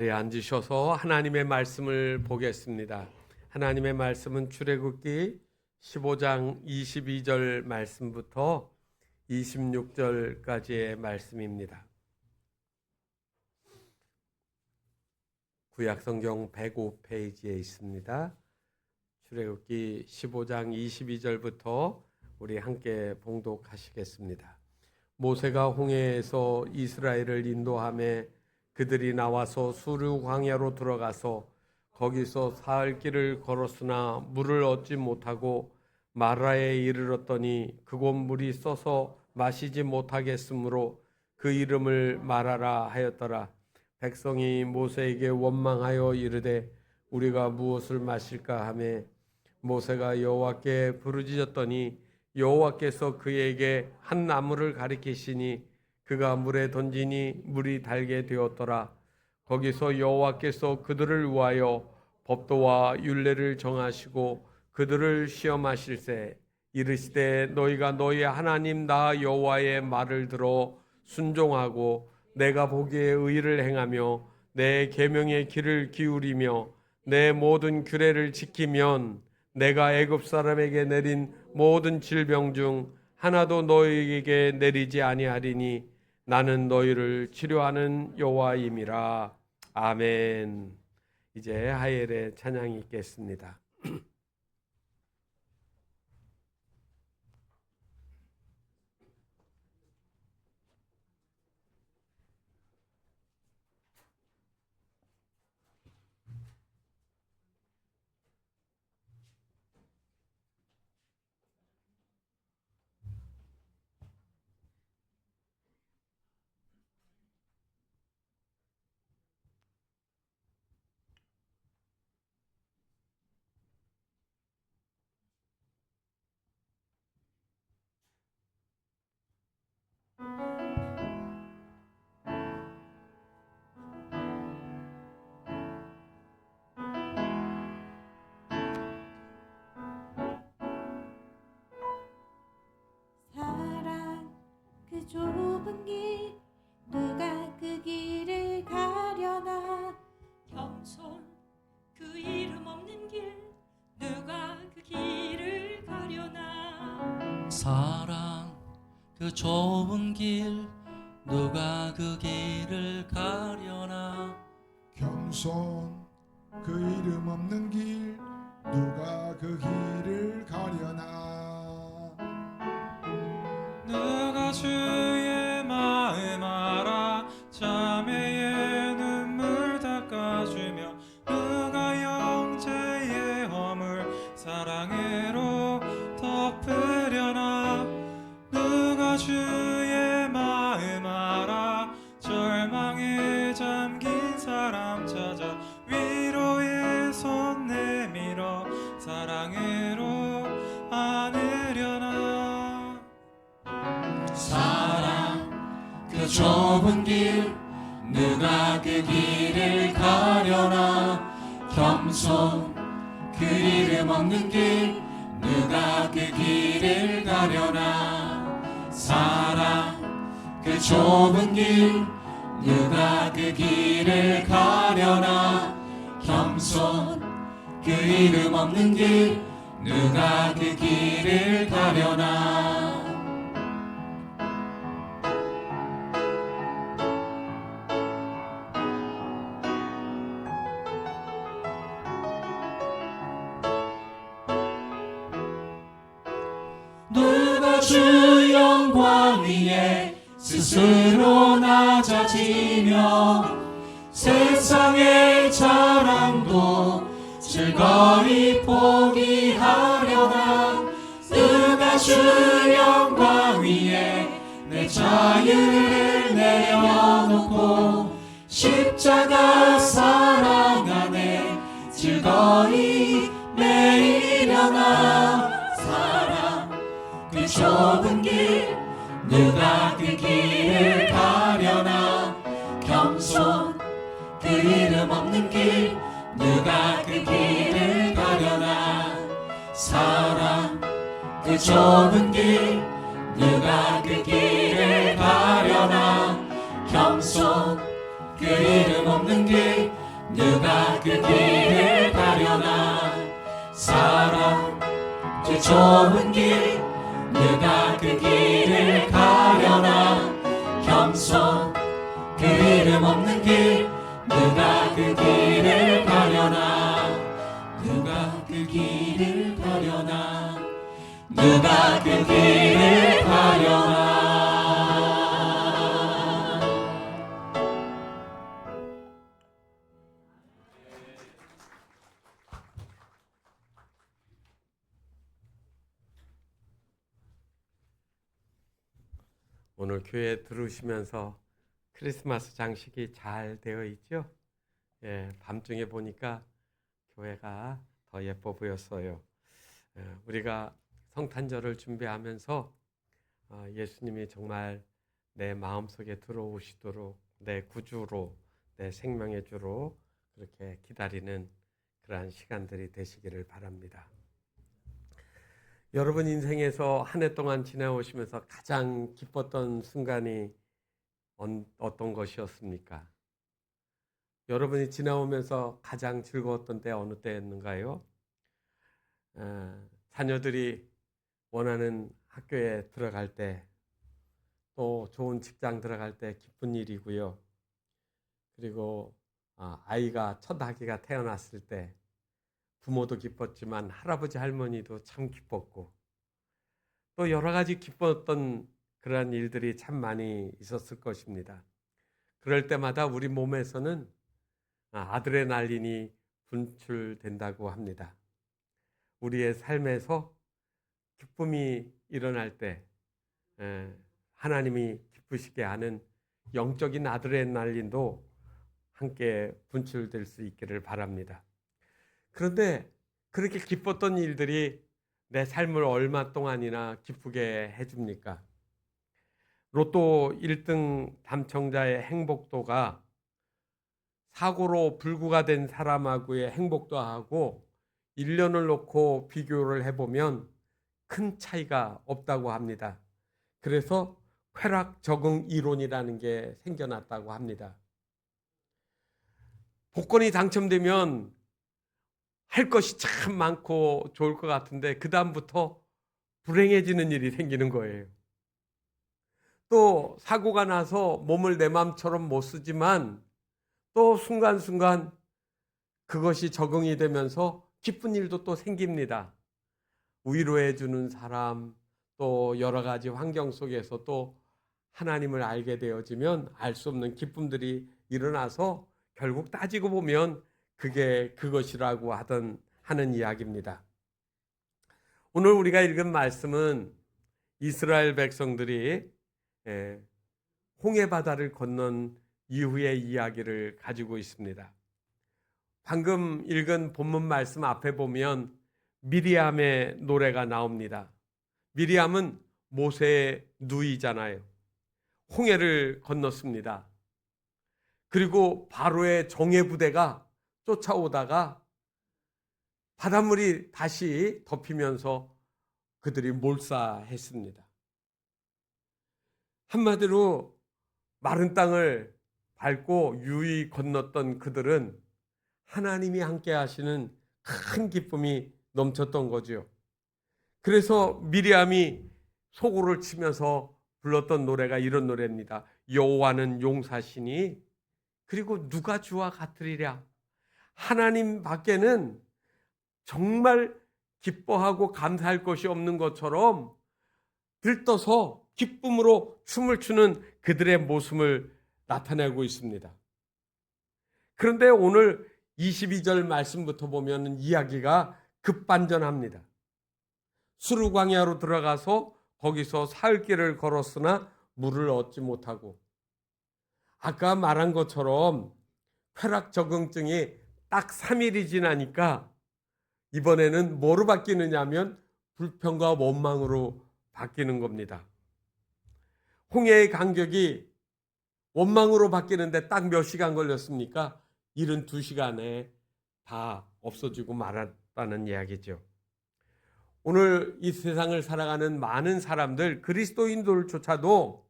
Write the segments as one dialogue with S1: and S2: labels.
S1: 앉으셔서 하나님의 말씀을 보겠습니다. 하나님의 말씀은 출애굽기 15장 22절 말씀부터 26절까지의 말씀입니다. 구약성경 105페이지에 있습니다. 출애굽기 15장 22절부터 우리 함께 봉독하시겠습니다. 모세가 홍해에서 이스라엘을 인도하며 그들이 나와서 수르 광야로 들어가서 거기서 사흘 길을 걸었으나 물을 얻지 못하고 마라에 이르렀더니 그곳 물이 써서 마시지 못하겠으므로 그 이름을 마라라 하였더라. 백성이 모세에게 원망하여 이르되 우리가 무엇을 마실까 하매 모세가 여호와께 부르짖었더니 여호와께서 그에게 한 나무를 가리키시니 그가 물에 던지니 물이 달게 되었더라. 거기서 여호와께서 그들을 위하여 법도와 율례를 정하시고 그들을 시험하실세 이르시되 너희가 너희 하나님 나 여호와의 말을 들어 순종하고 내가 보기에 의를 행하며 내 계명의 귀를 기울이며 내 모든 규례를 지키면 내가 애굽 사람에게 내린 모든 질병 중 하나도 너희에게 내리지 아니하리니 나는 너희를 치료하는 여호와임이라. 아멘. 이제 하엘의 찬양이 있겠습니다.
S2: 좁은 길 누가 그 길을 가려나
S3: 겸손 그 이름 없는 길 누가 그 길을 가려나
S4: 사랑 그 좁은 길 누가 그 길을 가려나
S5: 겸손 그 이름 없는 길 누가 그 길을 가려나
S6: 누가 주의 마음 알아 자매의 눈물 닦아주며 누가 형제의 허물 사랑으로 덮으려나 누가 주의 마음 알아 절망에 잠긴 사람 찾아 위로의 손 내밀어 사랑으로 안으려나
S4: 사랑 그 좁은 길 누가 그 길을 가려나 겸손 그 이름 없는 길 누가 그 길을 가려나 사랑 그 좁은 길 누가 그 길을 가려나 겸손 그 이름 없는 길 누가 그 길을 가려나 누가 주 영광 위에 스스로 낮아지며 세상의 자랑도 즐거이 포기하려나 누가 주 영광 위에 내 자유를 내려놓고 십자가 사랑 안에 즐거이 매이려나 사랑 그 좁은 길 누가 그 길을 가려나 겸손 그 이름 없는 길 누가 그 길을 가려나 사랑 그 좁은 길 누가 그 길을 가려나 겸손 그 이름 없는 길 누가 그 길을 가려나 사랑 그 좁은 길 누가 그 길을 가려나 겸손 그 이름 없는 길 누가 그 길을 가려나 누가 그 길을 가려나 누가 그 길을 가려나
S1: 오늘 교회 들으시면서 크리스마스 장식이 잘 되어 있죠? 예, 밤중에 보니까 교회가 더 예뻐 보였어요. 우리가 성탄절을 준비하면서 예수님이 정말 내 마음속에 들어오시도록 내 구주로, 내 생명의 주로 그렇게 기다리는 그러한 시간들이 되시기를 바랍니다. 여러분 인생에서 한 해 동안 지나오시면서 가장 기뻤던 순간이 어떤 것이었습니까? 여러분이 지나오면서 가장 즐거웠던 때 어느 때였는가요? 자녀들이 원하는 학교에 들어갈 때, 또 좋은 직장 들어갈 때 기쁜 일이고요. 그리고 아이가 첫 아기가 태어났을 때 부모도 기뻤지만 할아버지 할머니도 참 기뻤고, 또 여러 가지 기뻤던 그러한 일들이 참 많이 있었을 것입니다. 그럴 때마다 우리 몸에서는 아드레날린이 분출된다고 합니다. 우리의 삶에서 기쁨이 일어날 때 하나님이 기쁘시게 하는 영적인 아드레날린도 함께 분출될 수 있기를 바랍니다. 그런데 그렇게 기뻤던 일들이 내 삶을 얼마 동안이나 기쁘게 해줍니까? 로또 1등 당첨자의 행복도가 사고로 불구가 된 사람하고의 행복도하고 1년을 놓고 비교를 해보면 큰 차이가 없다고 합니다. 그래서 쾌락 적응 이론이라는 게 생겨났다고 합니다. 복권이 당첨되면 할 것이 참 많고 좋을 것 같은데 그 다음부터 불행해지는 일이 생기는 거예요. 또 사고가 나서 몸을 내 맘처럼 못 쓰지만 또 순간순간 그것이 적응이 되면서 기쁜 일도 또 생깁니다. 위로해 주는 사람, 또 여러 가지 환경 속에서 또 하나님을 알게 되어지면 알 수 없는 기쁨들이 일어나서 결국 따지고 보면 그게 그것이라고 하는 이야기입니다. 오늘 우리가 읽은 말씀은 이스라엘 백성들이 홍해 바다를 건넌 이후의 이야기를 가지고 있습니다. 방금 읽은 본문 말씀 앞에 보면 미리암의 노래가 나옵니다. 미리암은 모세의 누이잖아요. 홍해를 건넜습니다. 그리고 바로의 정예 부대가 쫓아오다가 바닷물이 다시 덮이면서 그들이 몰사했습니다. 한마디로 마른 땅을 밟고 유유히 건넜던 그들은 하나님이 함께 하시는 큰 기쁨이 넘쳤던 거죠. 그래서 미리암이 소고를 치면서 불렀던 노래가 이런 노래입니다. 여호와는 용사시니 그리고 누가 주와 같으리랴. 하나님 밖에는 정말 기뻐하고 감사할 것이 없는 것처럼 들떠서 기쁨으로 춤을 추는 그들의 모습을 나타내고 있습니다. 그런데 오늘 22절 말씀부터 보면 이야기가 급반전합니다. 수르 광야로 들어가서 거기서 사흘 길을 걸었으나 물을 얻지 못하고, 아까 말한 것처럼 쾌락 적응증이 딱 3일이 지나니까 이번에는 뭐로 바뀌느냐면 불평과 원망으로 바뀌는 겁니다. 홍해의 간격이 원망으로 바뀌는데 딱 몇 시간 걸렸습니까? 72시간에 다 없어지고 말았다는 이야기죠. 오늘 이 세상을 살아가는 많은 사람들, 그리스도인들조차도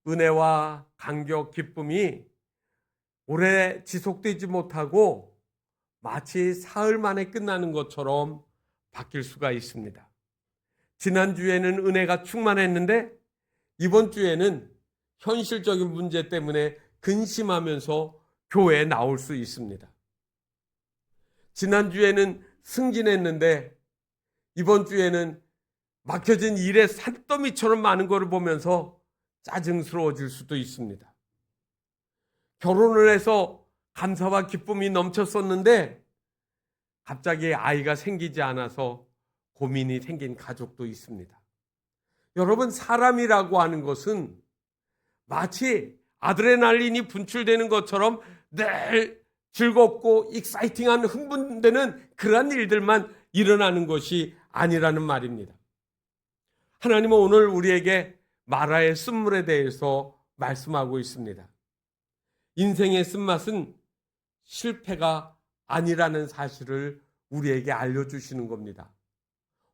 S1: 은혜와 감격, 기쁨이 오래 지속되지 못하고 마치 사흘 만에 끝나는 것처럼 바뀔 수가 있습니다. 지난주에는 은혜가 충만했는데 이번 주에는 현실적인 문제 때문에 근심하면서 교회에 나올 수 있습니다. 지난주에는 승진했는데 이번 주에는 막혀진 일의 산더미처럼 많은 것을 보면서 짜증스러워질 수도 있습니다. 결혼을 해서 감사와 기쁨이 넘쳤었는데 갑자기 아이가 생기지 않아서 고민이 생긴 가족도 있습니다. 여러분, 사람이라고 하는 것은 마치 아드레날린이 분출되는 것처럼 늘 즐겁고 익사이팅한 흥분되는 그러한 일들만 일어나는 것이 아니라는 말입니다. 하나님은 오늘 우리에게 마라의 쓴물에 대해서 말씀하고 있습니다. 인생의 쓴맛은 실패가 아니라는 사실을 우리에게 알려주시는 겁니다.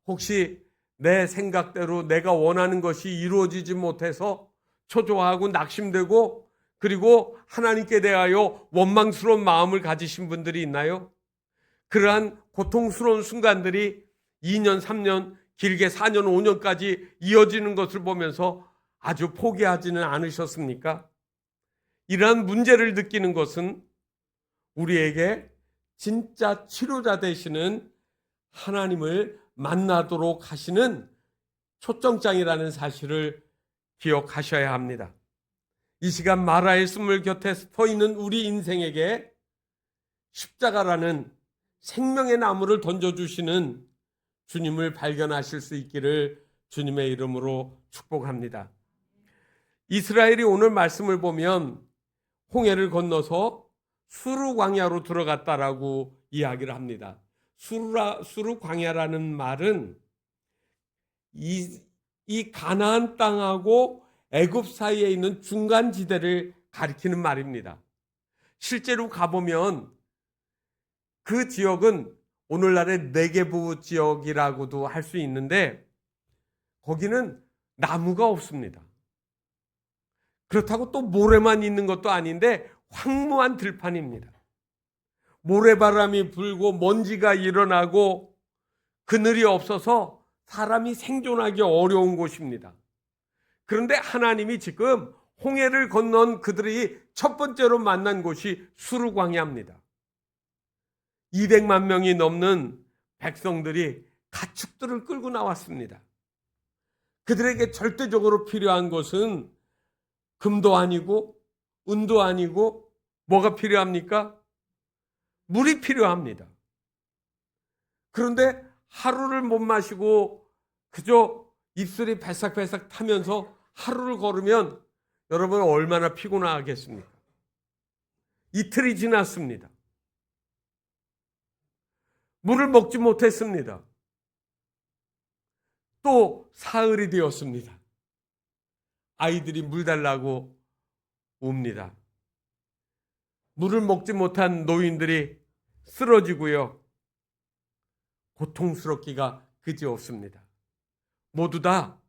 S1: 혹시 내 생각대로 내가 원하는 것이 이루어지지 못해서 초조하고 낙심되고 그리고 하나님께 대하여 원망스러운 마음을 가지신 분들이 있나요? 그러한 고통스러운 순간들이 2년, 3년, 길게 4년, 5년까지 이어지는 것을 보면서 아주 포기하지는 않으셨습니까? 이러한 문제를 느끼는 것은 우리에게 진짜 치료자 되시는 하나님을 만나도록 하시는 초청장이라는 사실을 기억하셔야 합니다. 이 시간 마라의 쓴물 곁에 서 있는 우리 인생에게 십자가라는 생명의 나무를 던져주시는 주님을 발견하실 수 있기를 주님의 이름으로 축복합니다. 이스라엘이 오늘 말씀을 보면 홍해를 건너서 수르 광야로 들어갔다라고 이야기를 합니다. 수르 광야라는 말은 이 가나안 땅하고 애굽 사이에 있는 중간 지대를 가리키는 말입니다. 실제로 가보면 그 지역은 오늘날의 네게부 지역이라고도 할 수 있는데 거기는 나무가 없습니다. 그렇다고 또 모래만 있는 것도 아닌데 황무한 들판입니다. 모래바람이 불고 먼지가 일어나고 그늘이 없어서 사람이 생존하기 어려운 곳입니다. 그런데 하나님이 지금 홍해를 건넌 그들이 첫 번째로 만난 곳이 수르 광야입니다. 200만 명이 넘는 백성들이 가축들을 끌고 나왔습니다. 그들에게 절대적으로 필요한 것은 금도 아니고 은도 아니고 뭐가 필요합니까? 물이 필요합니다. 그런데 하루를 못 마시고 그저 입술이 발싹발싹 타면서 하루를 걸으면 여러분 얼마나 피곤하겠습니까? 이틀이 지났습니다. 물을 먹지 못했습니다. 또 사흘이 되었습니다. 아이들이 물 달라고 웁니다. 물을 먹지 못한 노인들이 쓰러지고요. 고통스럽기가 그지없습니다. 모두 다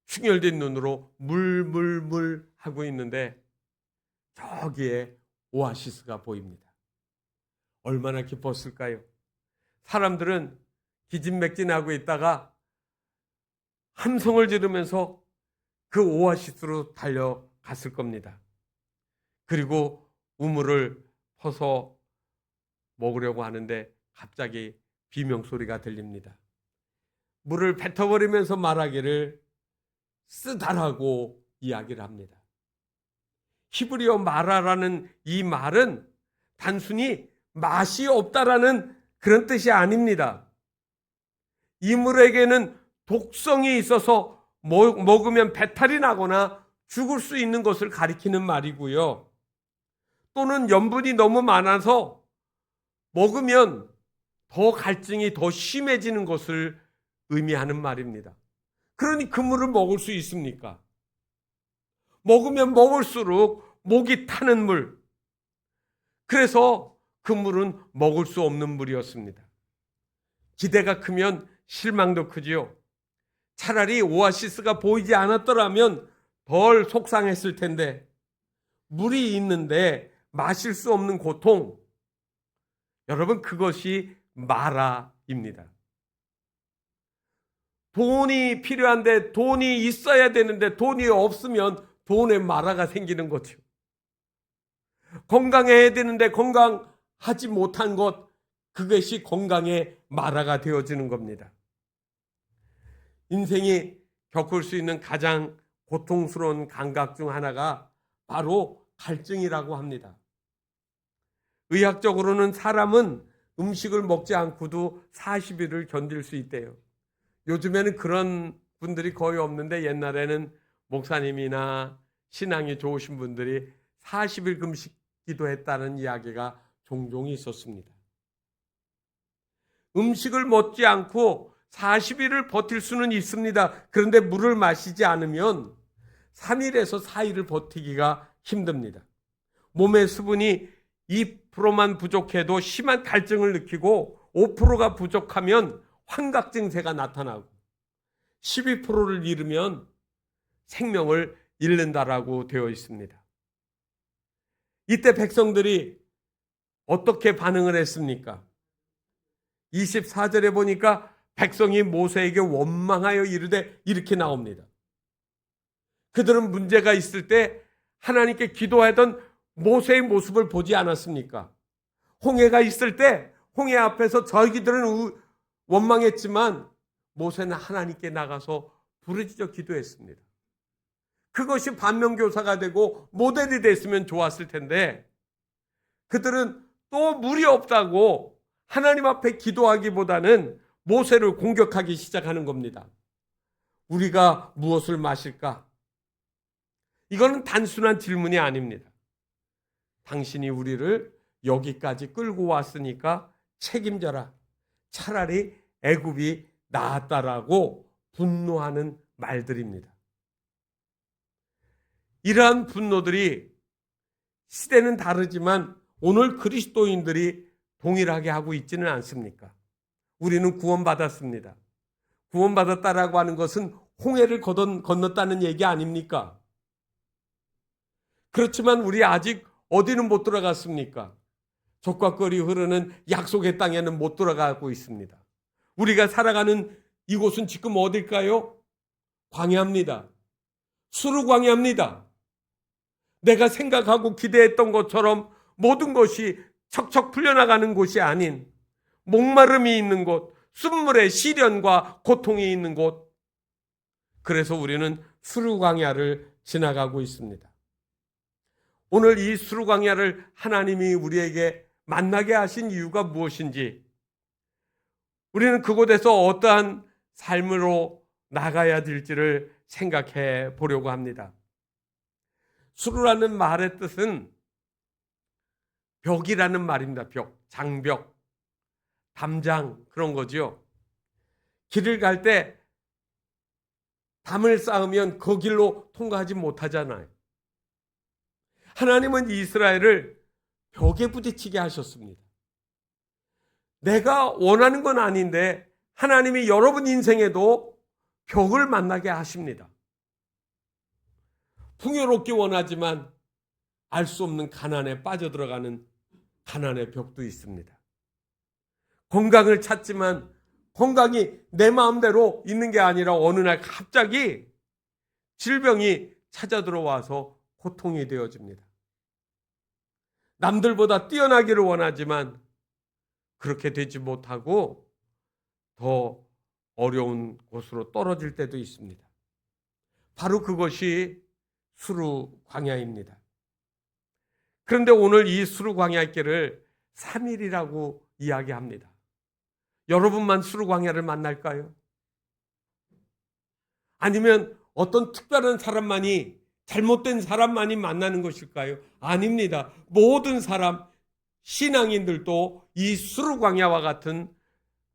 S1: 충혈된 눈으로 물 하고 있는데 저기에 오아시스가 보입니다. 얼마나 기뻤을까요? 사람들은 기진맥진하고 있다가 함성을 지르면서 그 오아시스로 달려갔을 겁니다. 그리고 우물을 퍼서 먹으려고 하는데 갑자기 비명소리가 들립니다. 물을 뱉어버리면서 말하기를 쓰다라고 이야기를 합니다. 히브리어 마라라는 이 말은 단순히 맛이 없다라는 그런 뜻이 아닙니다. 이 물에게는 독성이 있어서 먹으면 배탈이 나거나 죽을 수 있는 것을 가리키는 말이고요. 또는 염분이 너무 많아서 먹으면 더 갈증이 더 심해지는 것을 의미하는 말입니다. 그러니 그 물을 먹을 수 있습니까? 먹으면 먹을수록 목이 타는 물. 그래서 그 물은 먹을 수 없는 물이었습니다. 기대가 크면 실망도 크지요. 차라리 오아시스가 보이지 않았더라면 덜 속상했을 텐데 물이 있는데 마실 수 없는 고통, 여러분 그것이 마라입니다. 돈이 필요한데 돈이 있어야 되는데 돈이 없으면 돈에 마라가 생기는 거죠. 건강해야 되는데 건강하지 못한 것, 그것이 건강의 마라가 되어지는 겁니다. 인생이 겪을 수 있는 가장 고통스러운 감각 중 하나가 바로 갈증이라고 합니다. 의학적으로는 사람은 음식을 먹지 않고도 40일을 견딜 수 있대요. 요즘에는 그런 분들이 거의 없는데 옛날에는 목사님이나 신앙이 좋으신 분들이 40일 금식 기도했다는 이야기가 종종 있었습니다. 음식을 먹지 않고 40일을 버틸 수는 있습니다. 그런데 물을 마시지 않으면 3일에서 4일을 버티기가 힘듭니다. 몸의 수분이 2%만 부족해도 심한 갈증을 느끼고 5%가 부족하면 환각 증세가 나타나고 12%를 잃으면 생명을 잃는다라고 되어 있습니다. 이때 백성들이 어떻게 반응을 했습니까? 24절에 보니까 백성이 모세에게 원망하여 이르되 이렇게 나옵니다. 그들은 문제가 있을 때 하나님께 기도하던 모세의 모습을 보지 않았습니까? 홍해가 있을 때 홍해 앞에서 저희들은 원망했지만 모세는 하나님께 나가서 부르짖어 기도했습니다. 그것이 반면교사가 되고 모델이 됐으면 좋았을 텐데 그들은 또 물이 없다고 하나님 앞에 기도하기보다는 모세를 공격하기 시작하는 겁니다. 우리가 무엇을 마실까? 이거는 단순한 질문이 아닙니다. 당신이 우리를 여기까지 끌고 왔으니까 책임져라. 차라리 애굽이 나았다라고 분노하는 말들입니다. 이러한 분노들이 시대는 다르지만 오늘 그리스도인들이 동일하게 하고 있지는 않습니까? 우리는 구원받았습니다. 구원받았다라고 하는 것은 홍해를 건넜다는 얘기 아닙니까? 그렇지만 우리 아직 어디는 못 들어갔습니까? 젖과 꿀이 흐르는 약속의 땅에는 못 들어가고 있습니다. 우리가 살아가는 이곳은 지금 어딜까요? 광야입니다. 수르 광야입니다. 내가 생각하고 기대했던 것처럼 모든 것이 척척 풀려나가는 곳이 아닌 목마름이 있는 곳, 순물의 시련과 고통이 있는 곳. 그래서 우리는 수르 광야를 지나가고 있습니다. 오늘 이 수르 광야를 하나님이 우리에게 만나게 하신 이유가 무엇인지, 우리는 그곳에서 어떠한 삶으로 나가야 될지를 생각해 보려고 합니다. 수르라는 말의 뜻은 벽이라는 말입니다. 벽, 장벽, 담장, 그런 거죠. 길을 갈 때 담을 쌓으면 그 길로 통과하지 못하잖아요. 하나님은 이스라엘을 벽에 부딪히게 하셨습니다. 내가 원하는 건 아닌데 하나님이 여러분 인생에도 벽을 만나게 하십니다. 풍요롭기 원하지만 알 수 없는 가난에 빠져들어가는 가난의 벽도 있습니다. 건강을 찾지만 건강이 내 마음대로 있는 게 아니라 어느 날 갑자기 질병이 찾아 들어와서 고통이 되어집니다. 남들보다 뛰어나기를 원하지만 그렇게 되지 못하고 더 어려운 곳으로 떨어질 때도 있습니다. 바로 그것이 수르 광야입니다. 그런데 오늘 이 수르 광야의 길을 3일이라고 이야기합니다. 여러분만 수르 광야를 만날까요? 아니면 어떤 특별한 사람만이, 잘못된 사람만이 만나는 것일까요? 아닙니다. 모든 사람, 신앙인들도 이 수르 광야와 같은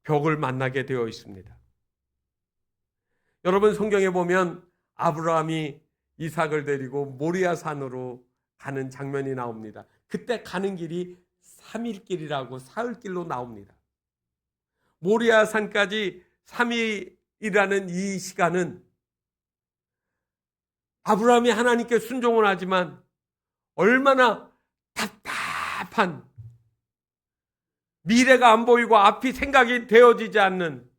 S1: 벽을 만나게 되어 있습니다. 여러분, 성경에 보면 아브라함이 이삭을 데리고 모리아 산으로 가는 장면이 나옵니다. 그때 가는 길이 3일 길이라고 사흘 길로 나옵니다. 모리아 산까지 3일이라는 이 시간은 아브라함이 하나님께 순종을 하지만 얼마나 답답한, 미래가 안 보이고 앞이 생각이 되어지지 않는,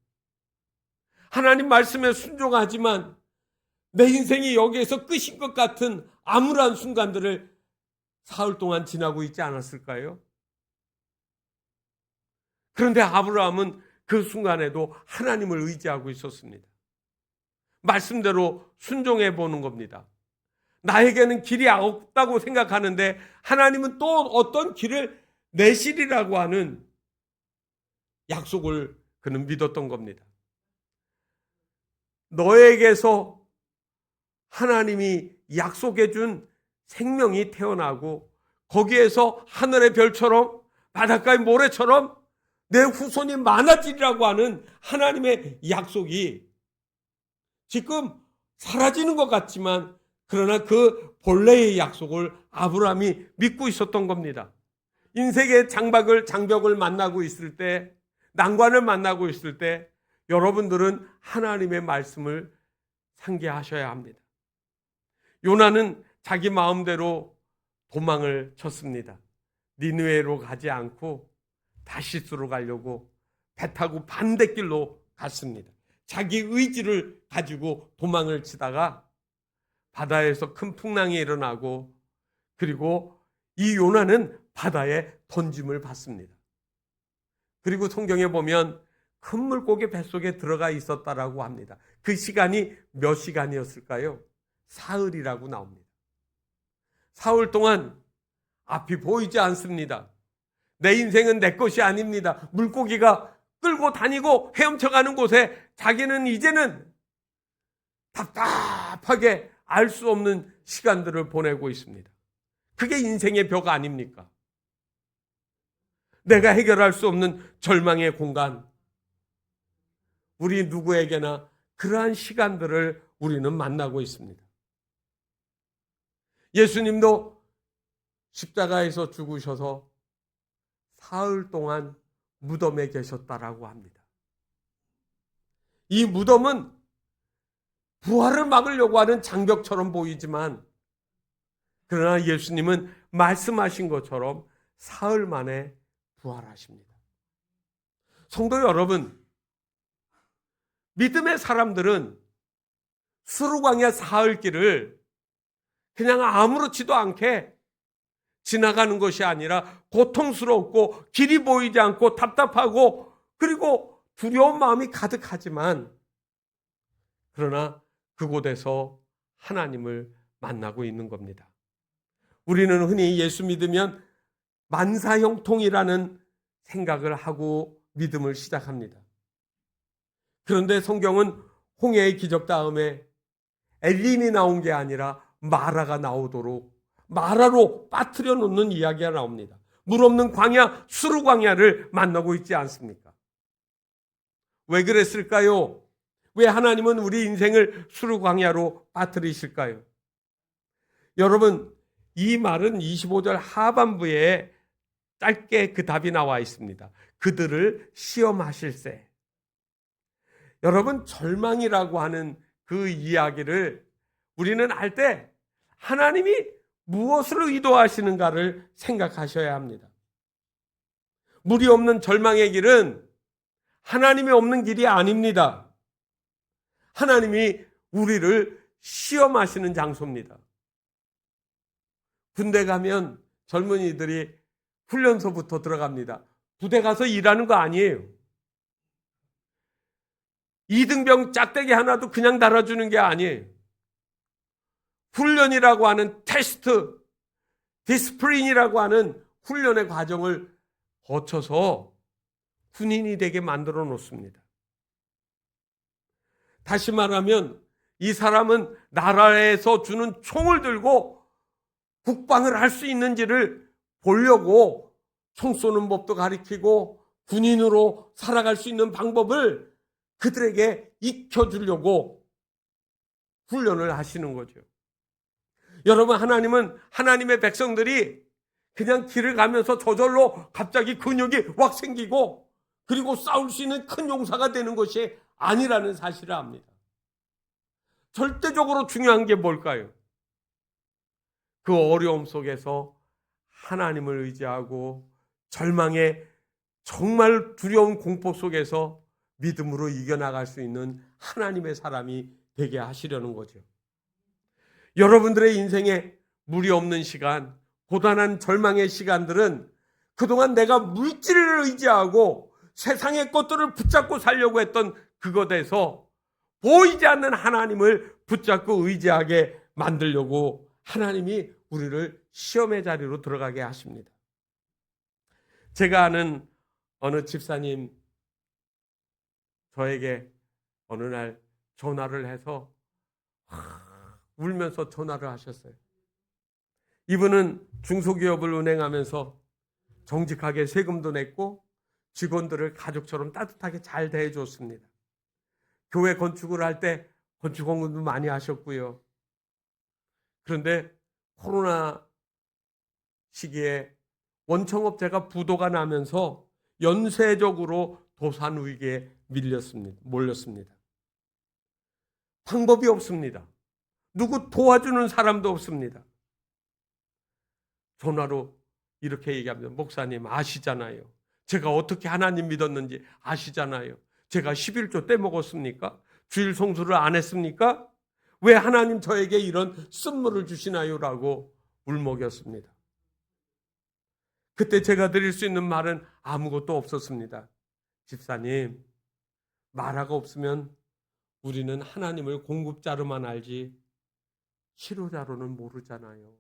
S1: 하나님 말씀에 순종하지만 내 인생이 여기에서 끝인 것 같은 암울한 순간들을 사흘 동안 지나고 있지 않았을까요? 그런데 아브라함은 그 순간에도 하나님을 의지하고 있었습니다. 말씀대로 순종해 보는 겁니다. 나에게는 길이 없다고 생각하는데 하나님은 또 어떤 길을 내시리라고 하는 약속을 그는 믿었던 겁니다. 너에게서 하나님이 약속해 준 생명이 태어나고 거기에서 하늘의 별처럼 바닷가의 모래처럼 내 후손이 많아지리라고 하는 하나님의 약속이 지금 사라지는 것 같지만 그러나 그 본래의 약속을 아브라함이 믿고 있었던 겁니다. 인생의 장벽을 만나고 있을 때, 난관을 만나고 있을 때 여러분들은 하나님의 말씀을 상기하셔야 합니다. 요나는 자기 마음대로 도망을 쳤습니다. 니느웨로 가지 않고 다시스로 가려고 배 타고 반대길로 갔습니다. 자기 의지를 가지고 도망을 치다가 바다에서 큰 풍랑이 일어나고 그리고 이 요나는 바다에 던짐을 받습니다. 그리고 성경에 보면 큰 물고기 뱃속에 들어가 있었다라고 합니다. 그 시간이 몇 시간이었을까요? 사흘이라고 나옵니다. 사흘 동안 앞이 보이지 않습니다. 내 인생은 내 것이 아닙니다. 물고기가 끌고 다니고 헤엄쳐가는 곳에 자기는 이제는 답답하게 알 수 없는 시간들을 보내고 있습니다. 그게 인생의 벽 아닙니까? 내가 해결할 수 없는 절망의 공간. 우리 누구에게나 그러한 시간들을 우리는 만나고 있습니다. 예수님도 십자가에서 죽으셔서 사흘 동안 무덤에 계셨다라고 합니다. 이 무덤은 부활을 막으려고 하는 장벽처럼 보이지만 그러나 예수님은 말씀하신 것처럼 사흘 만에 부활하십니다. 성도 여러분, 믿음의 사람들은 수르광야 사흘 길을 그냥 아무렇지도 않게 지나가는 것이 아니라 고통스럽고 길이 보이지 않고 답답하고 그리고 두려운 마음이 가득하지만 그러나 그곳에서 하나님을 만나고 있는 겁니다. 우리는 흔히 예수 믿으면 만사형통이라는 생각을 하고 믿음을 시작합니다. 그런데 성경은 홍해의 기적 다음에 엘린이 나온 게 아니라 마라가 나오도록 마라로 빠뜨려 놓는 이야기가 나옵니다. 물 없는 광야, 수르 광야를 만나고 있지 않습니까? 왜 그랬을까요? 왜 하나님은 우리 인생을 수르 광야로 빠뜨리실까요? 여러분, 이 말은 25절 하반부에 짧게 그 답이 나와 있습니다. 그들을 시험하실세. 여러분, 절망이라고 하는 그 이야기를 우리는 알 때 하나님이 무엇을 의도하시는가를 생각하셔야 합니다. 물이 없는 절망의 길은 하나님이 없는 길이 아닙니다. 하나님이 우리를 시험하시는 장소입니다. 군대 가면 젊은이들이 훈련소부터 들어갑니다. 부대 가서 일하는 거 아니에요. 이등병 짝대기 하나도 그냥 달아주는 게 아니에요. 훈련이라고 하는 테스트, 디스플린이라고 하는 훈련의 과정을 거쳐서 군인이 되게 만들어 놓습니다. 다시 말하면 이 사람은 나라에서 주는 총을 들고 국방을 할 수 있는지를 보려고 총 쏘는 법도 가르치고 군인으로 살아갈 수 있는 방법을 그들에게 익혀주려고 훈련을 하시는 거죠. 여러분, 하나님은 하나님의 백성들이 그냥 길을 가면서 저절로 갑자기 근육이 확 생기고 그리고 싸울 수 있는 큰 용사가 되는 것이 아니라는 사실을 압니다. 절대적으로 중요한 게 뭘까요? 그 어려움 속에서 하나님을 의지하고 절망의 정말 두려운 공포 속에서 믿음으로 이겨나갈 수 있는 하나님의 사람이 되게 하시려는 거죠. 여러분들의 인생에 무리 없는 시간, 고단한 절망의 시간들은 그동안 내가 물질을 의지하고 세상의 것들을 붙잡고 살려고 했던 그것에서 보이지 않는 하나님을 붙잡고 의지하게 만들려고 하나님이 우리를 시험의 자리로 들어가게 하십니다. 제가 아는 어느 집사님, 저에게 어느 날 전화를 해서 울면서 전화를 하셨어요. 이분은 중소기업을 운행하면서 정직하게 세금도 냈고 직원들을 가족처럼 따뜻하게 잘 대해줬습니다. 교회 건축을 할 때 건축 헌금도 많이 하셨고요. 그런데 코로나 시기에 원청업체가 부도가 나면서 연쇄적으로 도산 위기에 몰렸습니다. 방법이 없습니다. 누구 도와주는 사람도 없습니다. 전화로 이렇게 얘기합니다. 목사님 아시잖아요. 제가 어떻게 하나님 믿었는지 아시잖아요. 제가 11조 떼먹었습니까? 주일 성수를 안 했습니까? 왜 하나님 저에게 이런 쓴물을 주시나요? 라고 울먹였습니다. 그때 제가 드릴 수 있는 말은 아무것도 없었습니다. 집사님, 마라가 없으면 우리는 하나님을 공급자로만 알지 치료자로는 모르잖아요.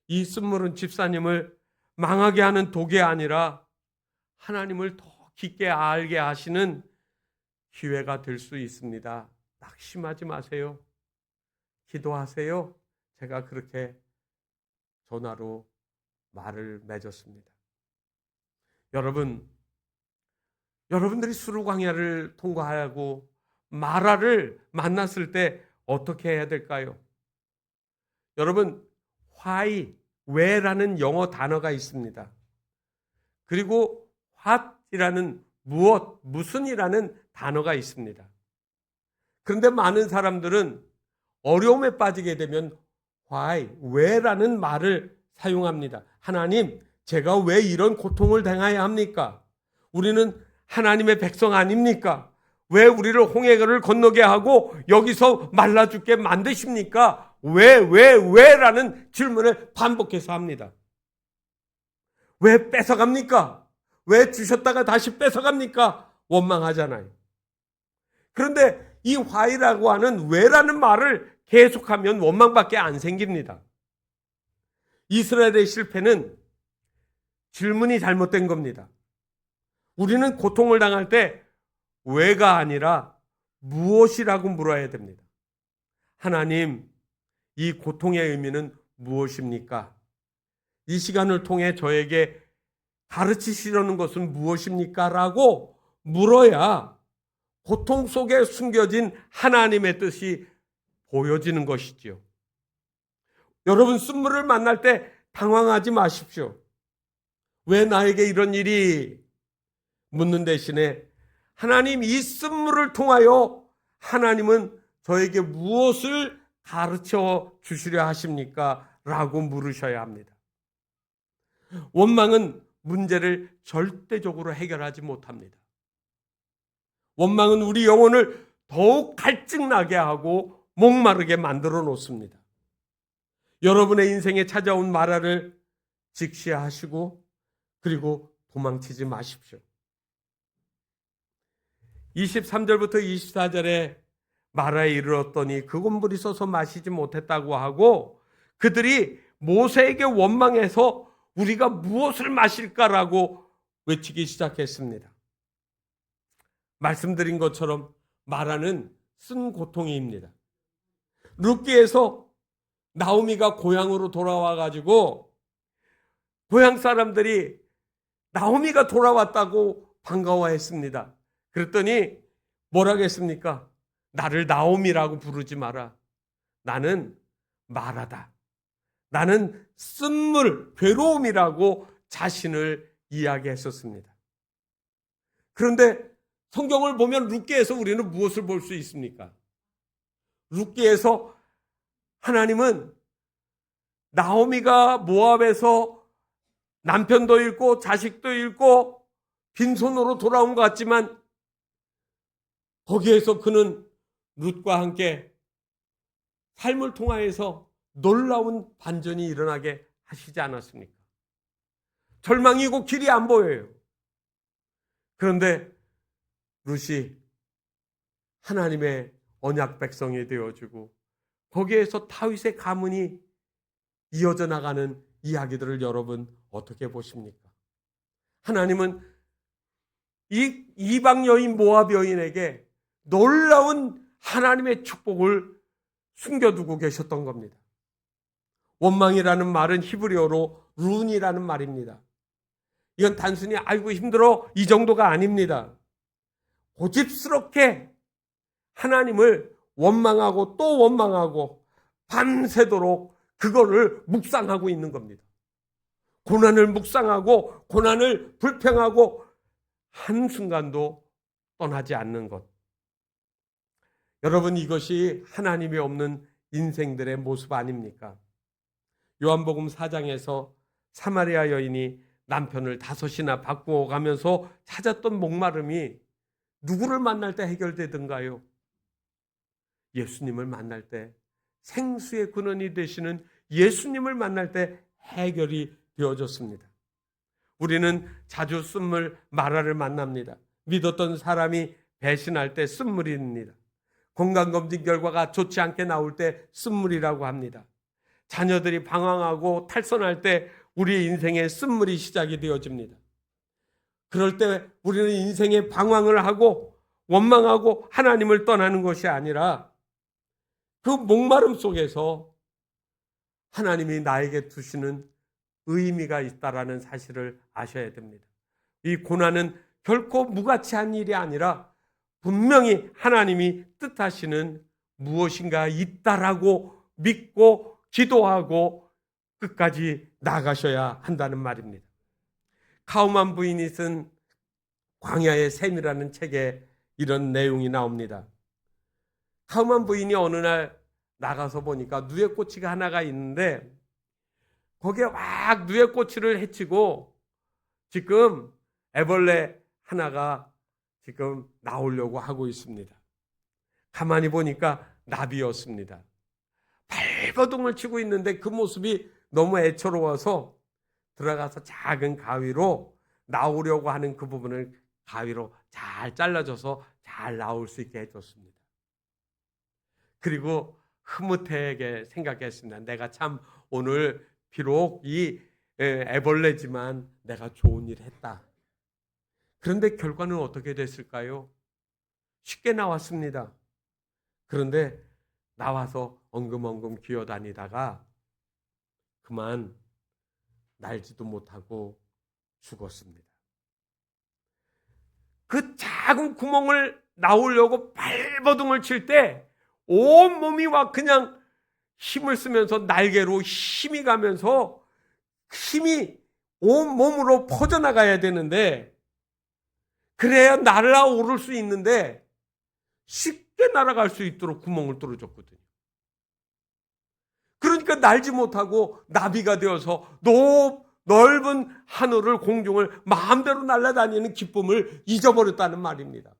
S1: 이 쓴물은 집사님을 망하게 하는 독이 아니라 하나님을 더 깊게 알게 하시는 기회가 될 수 있습니다. 낙심하지 마세요. 기도하세요. 제가 그렇게 전화로 말을 맺었습니다. 여러분들이 수르 광야를 통과하고 마라를 만났을 때 어떻게 해야 될까요? 여러분, why, 왜라는 영어 단어가 있습니다. 그리고 what이라는 무엇, 무슨이라는 단어가 있습니다. 그런데 많은 사람들은 어려움에 빠지게 되면 why, 왜라는 말을 사용합니다. 하나님, 제가 왜 이런 고통을 당해야 합니까? 우리는 하나님의 백성 아닙니까? 왜 우리를 홍해를 건너게 하고 여기서 말라 죽게 만드십니까? 왜라는 질문을 반복해서 합니다. 왜 뺏어갑니까? 왜 주셨다가 다시 뺏어갑니까? 원망하잖아요. 그런데 이 why라고 하는 왜라는 말을 계속하면 원망밖에 안 생깁니다. 이스라엘의 실패는 질문이 잘못된 겁니다. 우리는 고통을 당할 때 왜가 아니라 무엇이라고 물어야 됩니다. 하나님, 이 고통의 의미는 무엇입니까? 이 시간을 통해 저에게 가르치시려는 것은 무엇입니까? 라고 물어야 고통 속에 숨겨진 하나님의 뜻이 보여지는 것이지요. 여러분, 쓴물을 만날 때 당황하지 마십시오. 왜 나에게 이런 일이? 묻는 대신에 하나님, 이 쓴물을 통하여 하나님은 저에게 무엇을 가르쳐 주시려 하십니까? 라고 물으셔야 합니다. 원망은 문제를 절대적으로 해결하지 못합니다. 원망은 우리 영혼을 더욱 갈증나게 하고 목마르게 만들어 놓습니다. 여러분의 인생에 찾아온 마라를 직시하시고 그리고 도망치지 마십시오. 23절부터 24절에 마라에 이르렀더니 그곳 물이 쏘서 마시지 못했다고 하고 그들이 모세에게 원망해서 우리가 무엇을 마실까라고 외치기 시작했습니다. 말씀드린 것처럼 마라는 쓴 고통입니다. 룻기에서 나오미가 고향으로 돌아와 가지고 고향 사람들이 나오미가 돌아왔다고 반가워했습니다. 그랬더니 뭐라고 했습니까? 나를 나오미라고 부르지 마라. 나는 마라다. 나는 쓴물, 괴로움이라고 자신을 이야기했었습니다. 그런데 성경을 보면 룻기에서 우리는 무엇을 볼 수 있습니까? 룻기에서 하나님은 나오미가 모압에서 남편도 잃고 자식도 잃고 빈손으로 돌아온 것 같지만 거기에서 그는 룻과 함께 삶을 통하여서 놀라운 반전이 일어나게 하시지 않았습니까? 절망이고 길이 안 보여요. 그런데 룻이 하나님의 언약 백성이 되어주고 거기에서 다윗의 가문이 이어져 나가는 이야기들을 여러분 어떻게 보십니까? 하나님은 이 이방 여인 모압 여인에게 놀라운 하나님의 축복을 숨겨두고 계셨던 겁니다. 원망이라는 말은 히브리어로 룬이라는 말입니다. 이건 단순히 아이고 힘들어 이 정도가 아닙니다. 고집스럽게 하나님을 원망하고 또 원망하고 밤새도록 그거를 묵상하고 있는 겁니다. 고난을 묵상하고 고난을 불평하고 한순간도 떠나지 않는 것. 여러분, 이것이 하나님이 없는 인생들의 모습 아닙니까? 요한복음 4장에서 사마리아 여인이 남편을 5이나 바꾸어 가면서 찾았던 목마름이 누구를 만날 때 해결되던가요? 예수님을 만날 때, 생수의 근원이 되시는 예수님을 만날 때 해결이 되어졌습니다. 우리는 자주 쓴물 마라를 만납니다. 믿었던 사람이 배신할 때 쓴물입니다. 건강검진 결과가 좋지 않게 나올 때 쓴물이라고 합니다. 자녀들이 방황하고 탈선할 때 우리의 인생에 쓴물이 시작이 되어집니다. 그럴 때 우리는 인생의 방황을 하고 원망하고 하나님을 떠나는 것이 아니라 그 목마름 속에서 하나님이 나에게 두시는 의미가 있다라는 사실을 아셔야 됩니다. 이 고난은 결코 무가치한 일이 아니라 분명히 하나님이 뜻하시는 무엇인가 있다라고 믿고 기도하고 끝까지 나가셔야 한다는 말입니다. 카우만 부인이 쓴 광야의 샘이라는 책에 이런 내용이 나옵니다. 카우만 부인이 어느 날 나가서 보니까 누에꼬치가 하나가 있는데 거기에 막 누에꼬치를 해치고 지금 애벌레 하나가 지금 나오려고 하고 있습니다. 가만히 보니까 나비였습니다. 발버둥을 치고 있는데 그 모습이 너무 애처로워서 들어가서 작은 가위로 나오려고 하는 그 부분을 가위로 잘 잘라줘서 잘 나올 수 있게 해줬습니다. 그리고 흐뭇하게 생각했습니다. 내가 참 오늘 비록 이 애벌레지만 내가 좋은 일 했다. 그런데 결과는 어떻게 됐을까요? 쉽게 나왔습니다. 그런데 나와서 엉금엉금 기어다니다가 그만 날지도 못하고 죽었습니다. 그 작은 구멍을 나오려고 발버둥을 칠 때 온몸이 막 그냥 힘을 쓰면서 날개로 힘이 가면서 힘이 온몸으로 퍼져나가야 되는데 그래야 날아오를 수 있는데 쉽게 날아갈 수 있도록 구멍을 뚫어줬거든요. 그러니까 날지 못하고 나비가 되어서 넓은 하늘을 공중을 마음대로 날아다니는 기쁨을 잊어버렸다는 말입니다.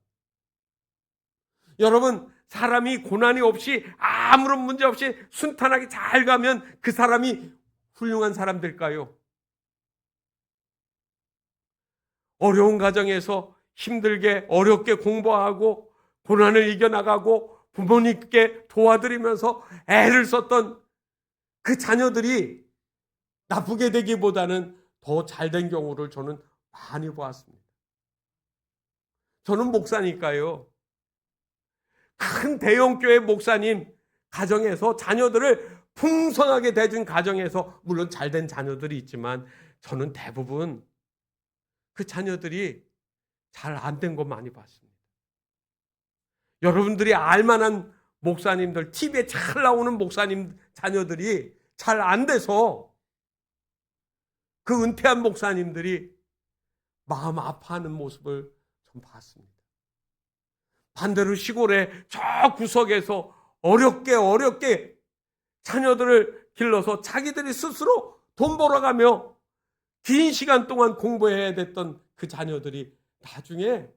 S1: 여러분, 사람이 고난이 없이 아무런 문제 없이 순탄하게 잘 가면 그 사람이 훌륭한 사람 될까요? 어려운 가정에서 힘들게 어렵게 공부하고 고난을 이겨나가고 부모님께 도와드리면서 애를 썼던 그 자녀들이 나쁘게 되기보다는 더 잘된 경우를 저는 많이 보았습니다. 저는 목사니까요. 큰 대형교회 목사님 가정에서 자녀들을 풍성하게 대준 가정에서 물론 잘된 자녀들이 있지만 저는 대부분 그 자녀들이 잘 안 된 거 많이 봤습니다. 여러분들이 알만한 목사님들, TV에 잘 나오는 목사님 자녀들이 잘 안 돼서 그 은퇴한 목사님들이 마음 아파하는 모습을 좀 봤습니다. 반대로 시골의 저 구석에서 어렵게 자녀들을 길러서 자기들이 스스로 돈 벌어가며 긴 시간 동안 공부해야 됐던 그 자녀들이 나중에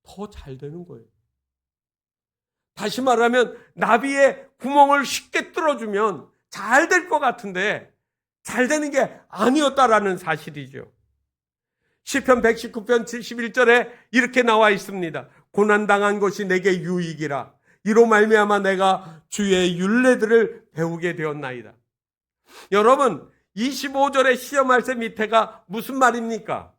S1: 더 잘 되는 거예요. 다시 말하면 나비의 구멍을 쉽게 뚫어주면 잘 될 것 같은데 잘 되는 게 아니었다라는 사실이죠. 시편 119편 71절에 이렇게 나와 있습니다. 고난당한 것이 내게 유익이라. 이로 말미암아 내가 주의 율례들을 배우게 되었나이다. 여러분, 25절의 시험할세 밑에가 무슨 말입니까?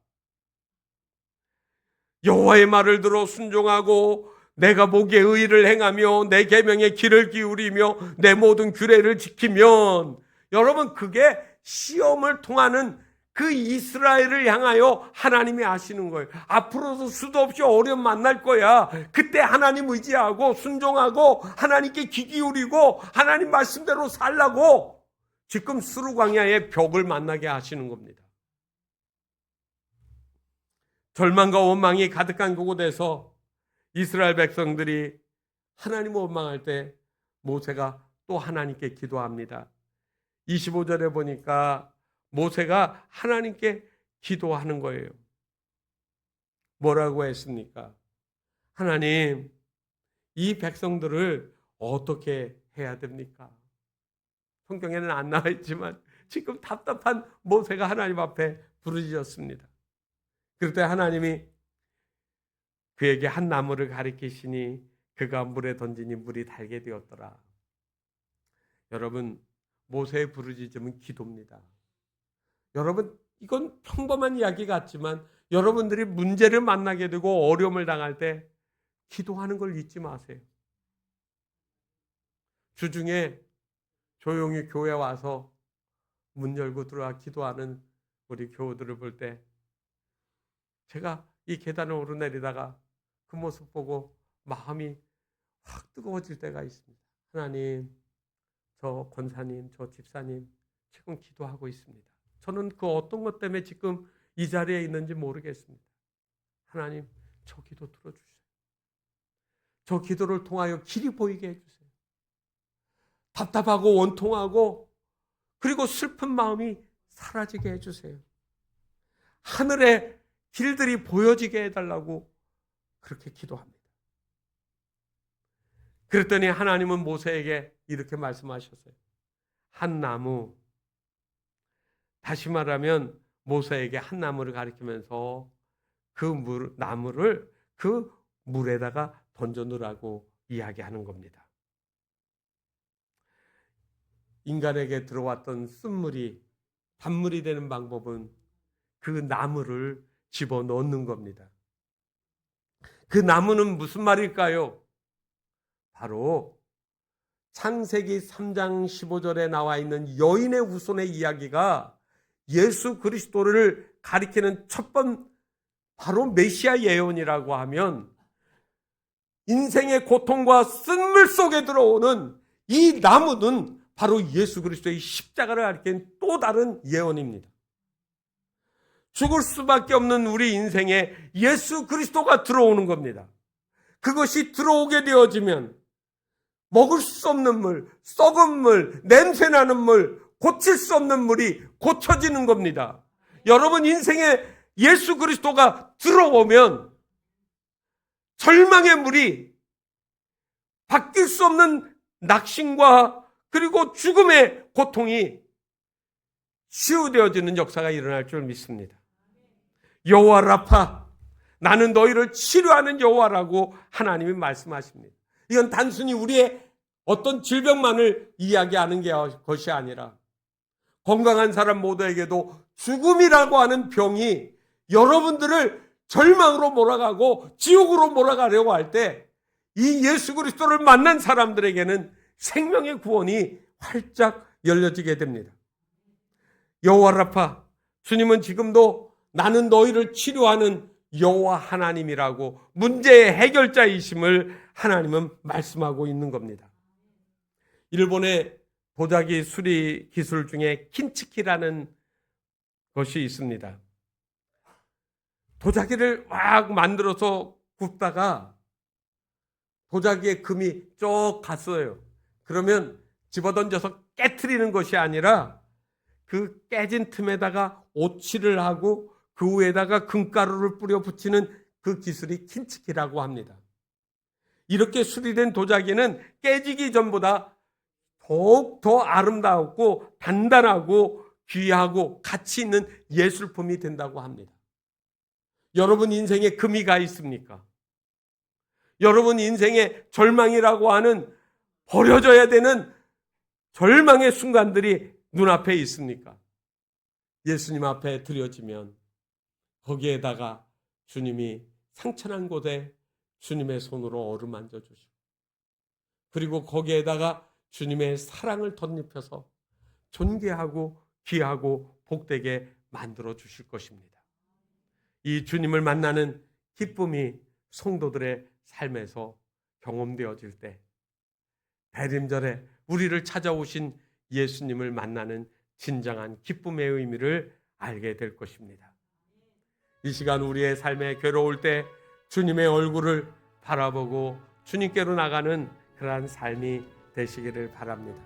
S1: 여호와의 말을 들어 순종하고 내가 보기에 의를 행하며 내 계명에 귀를 기울이며 내 모든 규례를 지키면, 여러분, 그게 시험을 통하는 그 이스라엘을 향하여 하나님이 하시는 거예요. 앞으로도 수도 없이 어려움 만날 거야. 그때 하나님 의지하고 순종하고 하나님께 귀 기울이고 하나님 말씀대로 살라고 지금 수르 광야의 벽을 만나게 하시는 겁니다. 절망과 원망이 가득한 그곳에서 이스라엘 백성들이 하나님을 원망할 때 모세가 또 하나님께 기도합니다. 25절에 보니까 모세가 하나님께 기도하는 거예요. 뭐라고 했습니까? 하나님, 이 백성들을 어떻게 해야 됩니까? 성경에는 안 나와 있지만 지금 답답한 모세가 하나님 앞에 부르짖었습니다. 그럴 때 하나님이 그에게 한 나무를 가리키시니 그가 물에 던지니 물이 달게 되었더라. 여러분, 모세의 부르짖음은 기도입니다. 여러분, 이건 평범한 이야기 같지만 여러분들이 문제를 만나게 되고 어려움을 당할 때 기도하는 걸 잊지 마세요. 주중에 조용히 교회 와서 문 열고 들어와 기도하는 우리 교우들을 볼 때 제가 이 계단을 오르내리다가 그 모습 보고 마음이 확 뜨거워질 때가 있습니다. 하나님, 저 권사님, 저 집사님 지금 기도하고 있습니다. 저는 그 어떤 것 때문에 지금 이 자리에 있는지 모르겠습니다. 하나님, 저 기도 들어주세요. 저 기도를 통하여 길이 보이게 해주세요. 답답하고 원통하고 그리고 슬픈 마음이 사라지게 해주세요. 하늘의 길들이 보여지게 해달라고 그렇게 기도합니다. 그랬더니 하나님은 모세에게 이렇게 말씀하셨어요. 한 나무, 다시 말하면 모세에게 한 나무를 가리키면서 그 나무를 그 물에다가 던져놓으라고 이야기하는 겁니다. 인간에게 들어왔던 쓴물이 단물이 되는 방법은 그 나무를 집어넣는 겁니다. 그 나무는 무슨 말일까요? 바로 창세기 3장 15절에 나와 있는 여인의 후손의 이야기가 예수 그리스도를 가리키는 첫 번 바로 메시아 예언이라고 하면 인생의 고통과 쓴물 속에 들어오는 이 나무는 바로 예수 그리스도의 십자가를 가리키는 또 다른 예언입니다. 죽을 수밖에 없는 우리 인생에 예수 그리스도가 들어오는 겁니다. 그것이 들어오게 되어지면 먹을 수 없는 물, 썩은 물, 냄새나는 물, 고칠 수 없는 물이 고쳐지는 겁니다. 여러분 인생에 예수 그리스도가 들어오면 절망의 물이 바뀔 수 없는 낙심과 그리고 죽음의 고통이 치유되어지는 역사가 일어날 줄 믿습니다. 여호와 라파, 나는 너희를 치료하는 여호와라고 하나님이 말씀하십니다. 이건 단순히 우리의 어떤 질병만을 이야기하는 것이 아니라 건강한 사람 모두에게도 죽음이라고 하는 병이 여러분들을 절망으로 몰아가고 지옥으로 몰아가려고 할 때 이 예수 그리스도를 만난 사람들에게는 생명의 구원이 활짝 열려지게 됩니다. 여호와 라파, 주님은 지금도 나는 너희를 치료하는 여호와 하나님이라고 문제의 해결자이심을 하나님은 말씀하고 있는 겁니다. 일본의 도자기 수리 기술 중에 킨치키라는 것이 있습니다. 도자기를 막 만들어서 굽다가 도자기에 금이 쭉 갔어요. 그러면 집어던져서 깨트리는 것이 아니라 그 깨진 틈에다가 오칠을 하고 그 위에다가 금가루를 뿌려 붙이는 그 기술이 킨치키라고 합니다. 이렇게 수리된 도자기는 깨지기 전보다 더욱 더 아름다웠고 단단하고 귀하고 가치 있는 예술품이 된다고 합니다. 여러분 인생에 금이 가 있습니까? 여러분 인생에 절망이라고 하는 버려져야 되는 절망의 순간들이 눈앞에 있습니까? 예수님 앞에 드려지면 거기에다가 주님이 상처난 곳에 주님의 손으로 어루만져 주시고, 그리고 거기에다가 주님의 사랑을 덧입혀서 존귀하고 귀하고 복되게 만들어 주실 것입니다. 이 주님을 만나는 기쁨이 성도들의 삶에서 경험되어질 때, 대림절에 우리를 찾아오신 예수님을 만나는 진정한 기쁨의 의미를 알게 될 것입니다. 이 시간 우리의 삶에 괴로울 때 주님의 얼굴을 바라보고 주님께로 나가는 그러한 삶이 되시기를 바랍니다.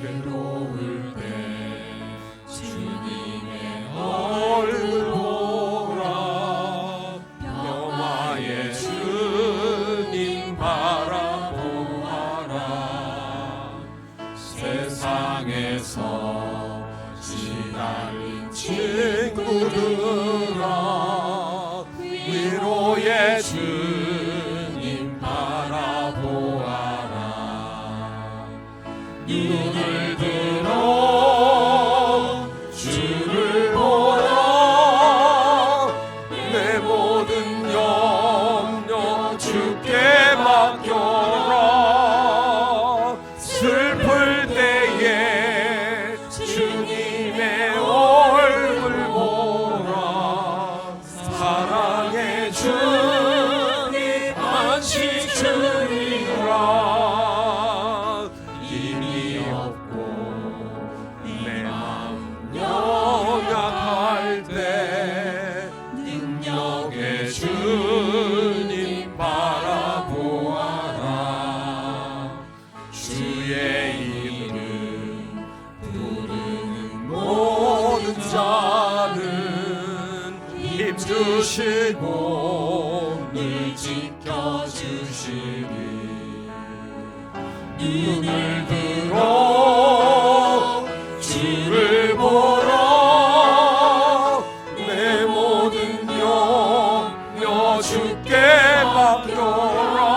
S4: 괴로울 때 주님의 얼굴 보라, 영화의 주님 바라보아라. 세상에서 시달린 친구들아, 위로의 주님 바라보아라. 눈을 들어 주를 보라, 내 모든 염려 주께 맡겨라. 슬플 때에 주님의 얼굴 보라, 사랑의 주님 안식 주리라. 힘이 없고 내 마음 연약할 때 능력의 주님 바라보아라. 주의 이름 부르는 모든 자는 힘주시고 늘 지켜주시리. 눈을 들어 주를 보라, 내 모든 염려 주께 맡겨라.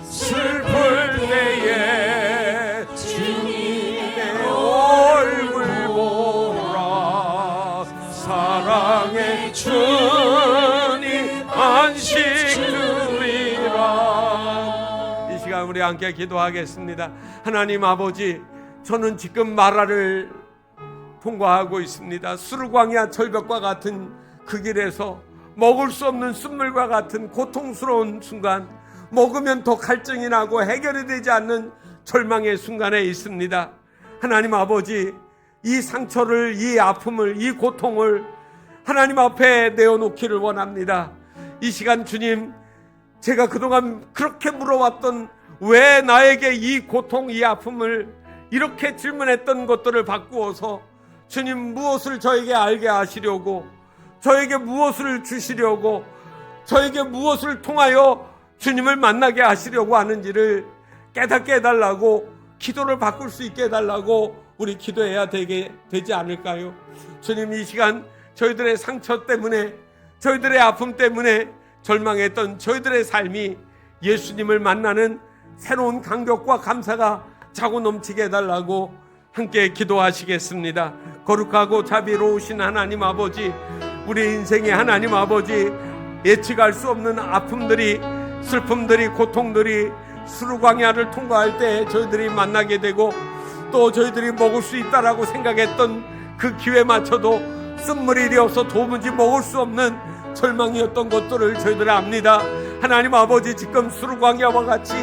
S4: 슬플 때에 주님의 얼굴 보라, 사랑의 주님 안식 주리라. 이 시간 우리 함께 기도하겠습니다. 하나님 아버지, 저는 지금 마라를 통과하고 있습니다. 수르광야 절벽과 같은 그 길에서 먹을 수 없는 쓴물과 같은 고통스러운 순간, 먹으면 더 갈증이 나고 해결이 되지 않는 절망의 순간에 있습니다. 하나님 아버지, 이 상처를, 이 아픔을, 이 고통을 하나님 앞에 내어놓기를 원합니다. 이 시간 주님, 제가 그동안 그렇게 물어왔던 왜 나에게 이 고통, 이 아픔을 이렇게 질문했던 것들을 바꾸어서 주님 무엇을 저에게 알게 하시려고, 저에게 무엇을 주시려고, 저에게 무엇을 통하여 주님을 만나게 하시려고 하는지를 깨닫게 해달라고, 기도를 바꿀 수 있게 해달라고 우리 기도해야 되지 않을까요? 주님, 이 시간 저희들의 상처 때문에, 저희들의 아픔 때문에 절망했던 저희들의 삶이 예수님을 만나는 새로운 감격과 감사가 차고 넘치게 해달라고 함께 기도하시겠습니다. 거룩하고 자비로우신 하나님 아버지, 우리 인생의 하나님 아버지, 예측할 수 없는 아픔들이, 슬픔들이, 고통들이 수르광야를 통과할 때 저희들이 만나게 되고, 또 저희들이 먹을 수 있다라고 생각했던 그 기회에 맞춰도 쓴물이 되어서 도무지 먹을 수 없는 절망이었던 것들을 저희들이 압니다. 하나님 아버지, 지금 수르광야와 같이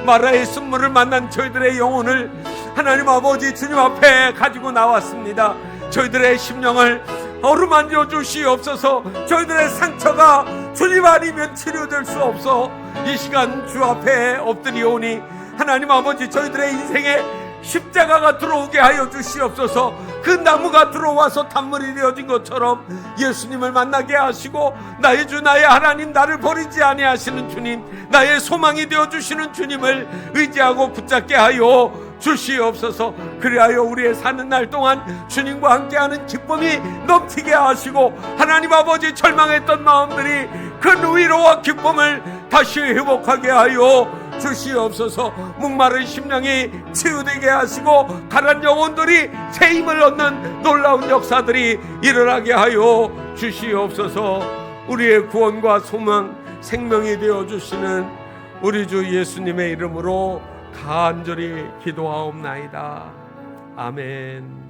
S4: 마라의 쓴물을 만난 저희들의 영혼을 하나님 아버지 주님 앞에 가지고 나왔습니다. 저희들의 심령을
S1: 어루만져 주시옵소서. 저희들의 상처가 주님 아니면 치료될 수 없어 이 시간 주 앞에 엎드리오니 하나님 아버지, 저희들의 인생에 십자가가 들어오게 하여 주시옵소서. 그 나무가 들어와서 단물이 되어진 것처럼 예수님을 만나게 하시고, 나의 주 나의 하나님, 나를 버리지 아니하시는 주님, 나의 소망이 되어주시는 주님을 의지하고 붙잡게 하여 주시옵소서. 그리하여 우리의 사는 날 동안 주님과 함께하는 기쁨이 넘치게 하시고, 하나님 아버지, 절망했던 마음들이 그 위로와 기쁨을 다시 회복하게 하여 주시옵소서. 목마른 심령이 치유되게 하시고, 가난 영혼들이 새 힘을 얻는 놀라운 역사들이 일어나게 하여 주시옵소서. 우리의 구원과 소망, 생명이 되어 주시는 우리 주 예수님의 이름으로 간절히 기도하옵나이다. 아멘.